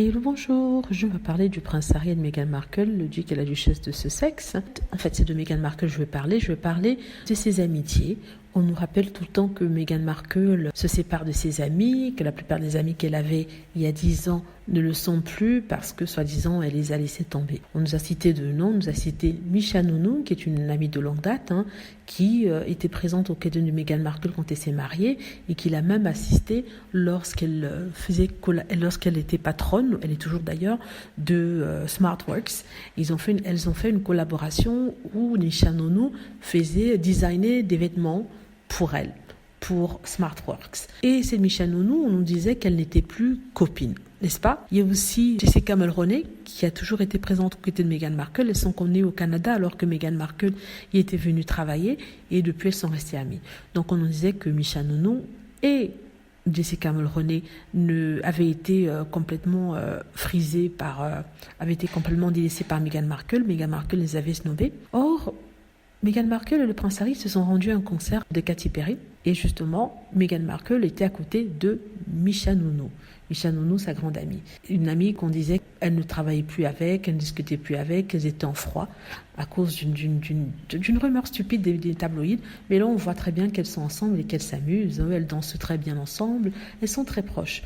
Et bonjour, je vais parler du prince Harry et de Meghan Markle, le duc et la duchesse de Sussex. En fait, c'est de Meghan Markle que je vais parler de ses amitiés. On nous rappelle tout le temps que Meghan Markle se sépare de ses amis, que la plupart des amis qu'elle avait il y a 10 ans ne le sont plus parce que, soi-disant, elle les a laissés tomber. On nous a cité deux noms, on nous a cité Misha Nounou, qui est une amie de longue date, qui était présente au cadeau de Meghan Markle quand elle s'est mariée et qui l'a même assistée lorsqu'elle était patronne, elle est toujours d'ailleurs, de SmartWorks. Elles ont fait une collaboration où Misha Nounou faisait designer des vêtements pour elle, pour SmartWorks. Et cette Misha Nounou, on nous disait qu'elle n'était plus copine, n'est-ce pas? Il y a aussi Jessica Mulroney, qui a toujours été présente aux côtés de Meghan Markle. Elles sont connues au Canada alors que Meghan Markle y était venue travailler et depuis elles sont restées amies. Donc on nous disait que Misha Nounou et Jessica Mulroney avait été complètement avait été complètement délaissée par Meghan Markle. Meghan Markle les avait snobées. Or, Meghan Markle et le prince Harry se sont rendus à un concert de Katy Perry. Et justement, Meghan Markle était à côté de Misha Nounou. Misha Nounou, sa grande amie. Une amie qu'on disait qu'elle ne travaillait plus avec, elle ne discutait plus avec, qu'elles étaient en froid à cause d'une rumeur stupide des tabloïds. Mais là, on voit très bien qu'elles sont ensemble et qu'elles s'amusent. Elles dansent très bien ensemble. Elles sont très proches.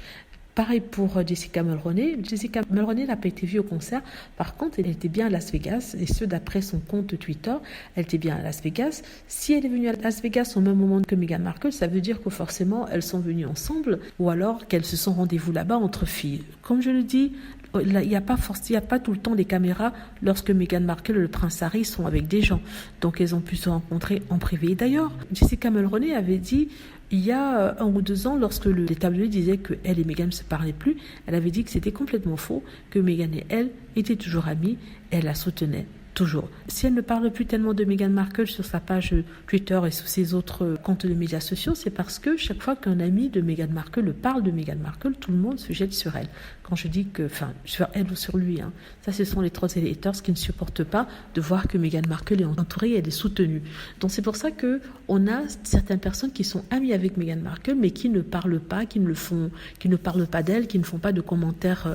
Pareil pour Jessica Mulroney. Jessica Mulroney n'a pas été vue au concert. Par contre, elle était bien à Las Vegas. Et ce, d'après son compte Twitter, elle était bien à Las Vegas. Si elle est venue à Las Vegas au même moment que Meghan Markle, ça veut dire que forcément, elles sont venues ensemble. Ou alors qu'elles se sont rendez-vous là-bas entre filles. Comme je le dis, il n'y a pas tout le temps des caméras lorsque Meghan Markle et le prince Harry sont avec des gens. Donc, elles ont pu se rencontrer en privé. Et d'ailleurs, Jessica Mulroney avait dit, il y a 1 ou 2 ans, lorsque les tabloïds disaient qu'elle et Meghan ne se parlaient plus, elle avait dit que c'était complètement faux, que Meghan et elle étaient toujours amies, et elle la soutenait toujours. Si elle ne parle plus tellement de Meghan Markle sur sa page Twitter et sur ses autres comptes de médias sociaux, c'est parce que chaque fois qu'un ami de Meghan Markle parle de Meghan Markle, tout le monde se jette sur elle. Quand je dis sur elle ou sur lui, ça ce sont les trolls et les haters qui ne supportent pas de voir que Meghan Markle est entourée et elle est soutenue. Donc c'est pour ça que on a certaines personnes qui sont amies avec Meghan Markle, mais qui ne parlent pas, qui ne parlent pas d'elle, qui ne font pas de commentaires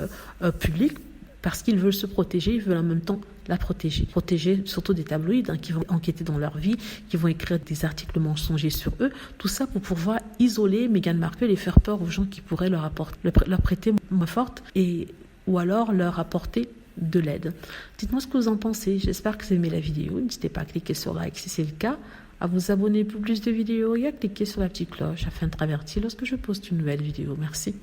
publics, parce qu'ils veulent se protéger, ils veulent en même temps la protéger surtout des tabloïds qui vont enquêter dans leur vie, qui vont écrire des articles mensongers sur eux, tout ça pour pouvoir isoler Meghan Markle et faire peur aux gens qui pourraient leur prêter main forte ou alors leur apporter de l'aide. Dites-moi ce que vous en pensez, j'espère que vous aimez la vidéo, n'hésitez pas à cliquer sur like si c'est le cas, à vous abonner pour plus de vidéos et à cliquer sur la petite cloche afin de être averti lorsque je poste une nouvelle vidéo. Merci.